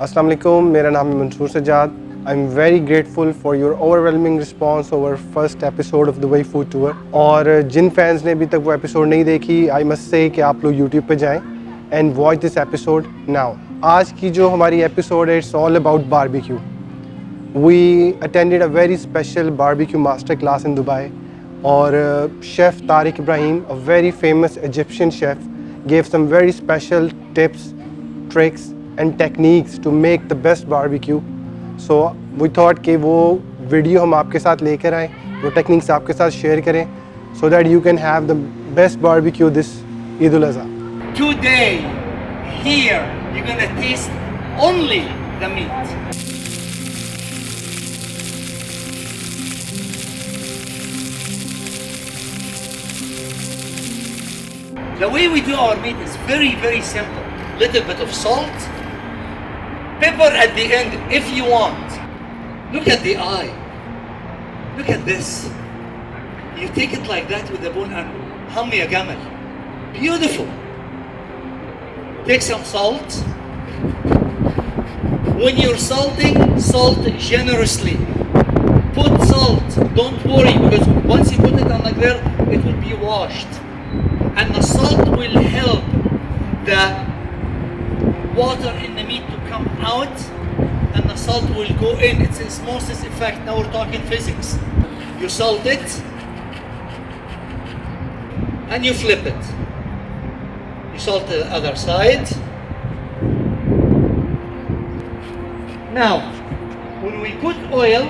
अस्सलाम वालेकुम, मेरा नाम है Mansoor Sajjad. I'm very grateful for your overwhelming response over first episode of the Way Food Tour. और जिन फैंस ने अभी तक वो एपिसोड नहीं देखी, I must say कि आप लोग YouTube पे जाएं and watch this episode now. आज की जो हमारी एपिसोड है, it's all about barbecue. We attended a very special barbecue master class in Dubai. और Chef Tarek Ibrahim, a very famous Egyptian chef, gave some very special tips, tricks and techniques to make the best barbecue. So we thought कि वो video हम आपके साथ लेकर आएँ, वो techniques आपके साथ शेयर करें, so that you can have the best barbecue this Eid al-Adha. Today, here, you're gonna taste only the meat. The way we do our meat is very, very simple. Little bit of salt, pepper at the end if you want. Look at the eye. Look at this. You take it like that with the bone and hum ya gamal. Beautiful. Take some salt. When you're salting, salt generously. Put salt, don't worry, because once you put it on the grill, it will be washed. And the salt will help the water in the meat to come out, and the salt will go in. It's osmosis effect. Now we're talking physics. You salt it, and you flip it. You salt the other side. Now, when we put oil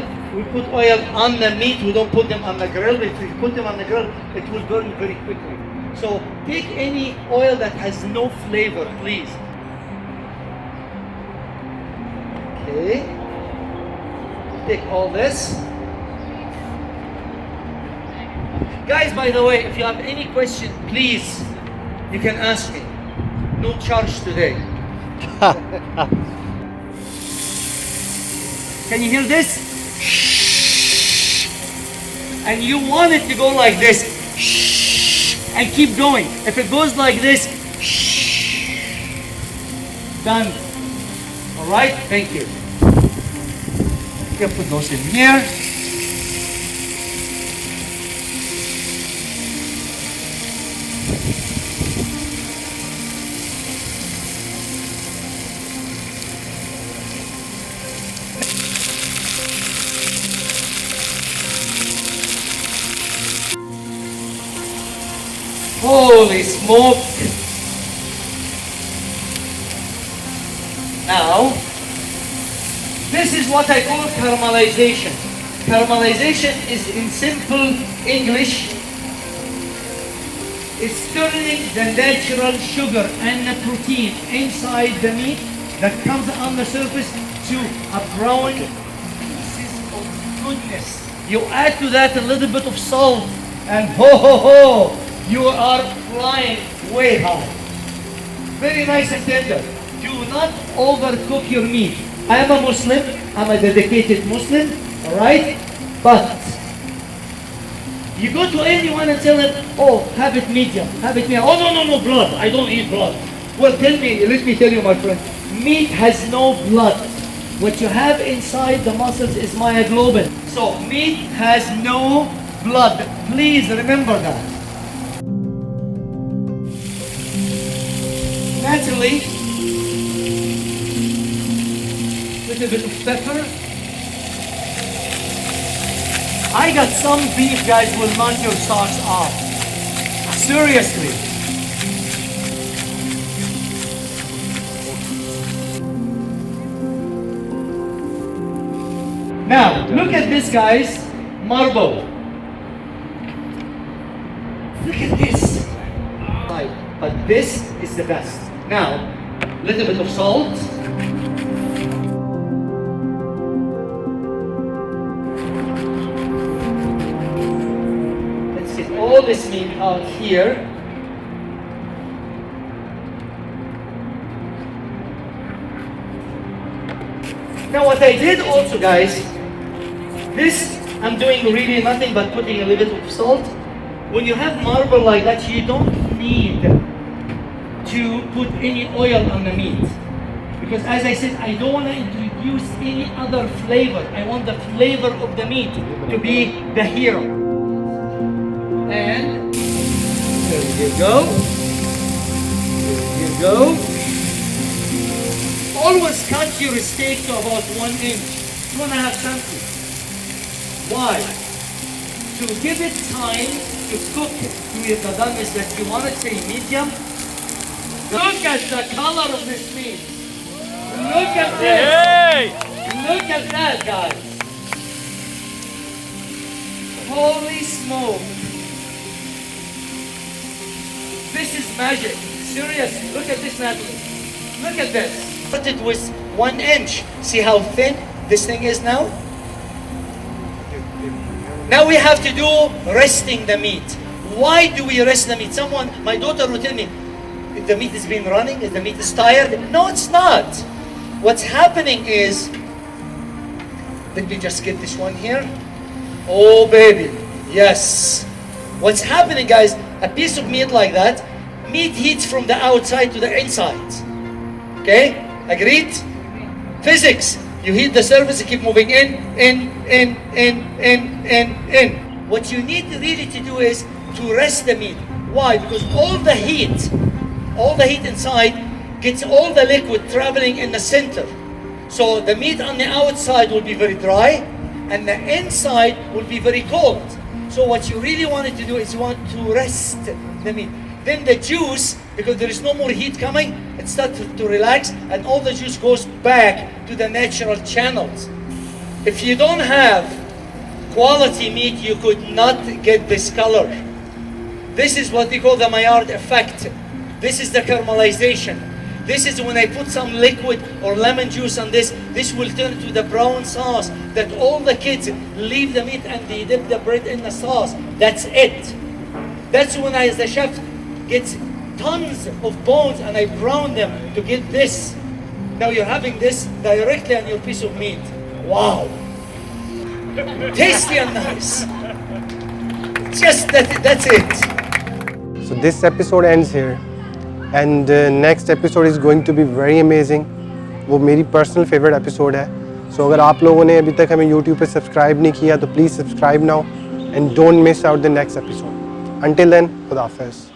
on the meat. We don't put them on the grill. If we put them on the grill, it will burn very quickly. So take any oil that has no flavor, please. Okay. Take all this. Guys, by the way, if you have any question, please, you can ask me. No charge today. Can you hear this? And you want it to go like this. And keep going. If it goes like this, done. All right, thank you. You can put those in here. Holy smoke! Now, this is what I call caramelization. Caramelization is, in simple English, it's turning the natural sugar and the protein inside the meat that comes on the surface to a brown pieces of goodness. You add to that a little bit of salt, and ho ho ho! You are flying way high. Very nice and tender. Do not overcook your meat. I am a Muslim. I'm a dedicated Muslim. Alright? But you go to anyone and tell them, oh, have it medium. Have it medium. Oh, no, blood. I don't eat blood. Well, let me tell you, my friend. Meat has no blood. What you have inside the muscles is myoglobin. So, meat has no blood. Please remember that. Naturally, little bit of pepper. I got some beef, guys, will knock your socks off. Seriously. Now, look at this, guys. Marble. Look at this. But this is the best. Now, little bit of salt. Let's get all this meat out here. Now what I did also, guys, this I'm doing really nothing but putting a little bit of salt. When you have marble like that, you don't need to put any oil on the meat. because as I said, I don't want to introduce any other flavor. I want the flavor of the meat to be the hero. And there you go. There you go. Always cut your steak to about 1 inch. You want to have something. Why? To give it time to cook to the doneness that you want to say medium. Look at the color of this meat. Look at this. Hey! Look at that, guys. Holy smoke. This is magic. Serious. Look at this, Natalie. Look at this. It was 1 inch. See how thin this thing is now? Now we have to do resting the meat. Why do we rest the meat? My daughter will tell me, the meat has been running, the meat is tired. No, it's not. What's happening is, let me just get this one here. Oh baby, yes. What's happening, guys, a piece of meat like that, meat heats from the outside to the inside. Okay, agreed? Physics, you heat the surface, you keep moving in. What you need really to do is to rest the meat. Why? Because all the heat inside gets all the liquid traveling in the center. So the meat on the outside will be very dry and the inside will be very cold. So what you really wanted to do is you want to rest the meat. Then the juice, because there is no more heat coming, it starts to relax and all the juice goes back to the natural channels. If you don't have quality meat, you could not get this color. This is what we call the Maillard effect. This is the caramelization. This is when I put some liquid or lemon juice on this, this will turn to the brown sauce that all the kids leave the meat and they dip the bread in the sauce. That's it. That's when I, as the chef, get tons of bones and I brown them to get this. Now you're having this directly on your piece of meat. Wow. Tasty and nice. Just that's it. So this episode ends here. And next episode is going to be very amazing. वो मेरी personal favorite episode है. So अगर आप लोगों ने अभी तक हमें YouTube पे subscribe नहीं किया तो please subscribe now and don't miss out the next episode. Until then, खुदा हाफिज़.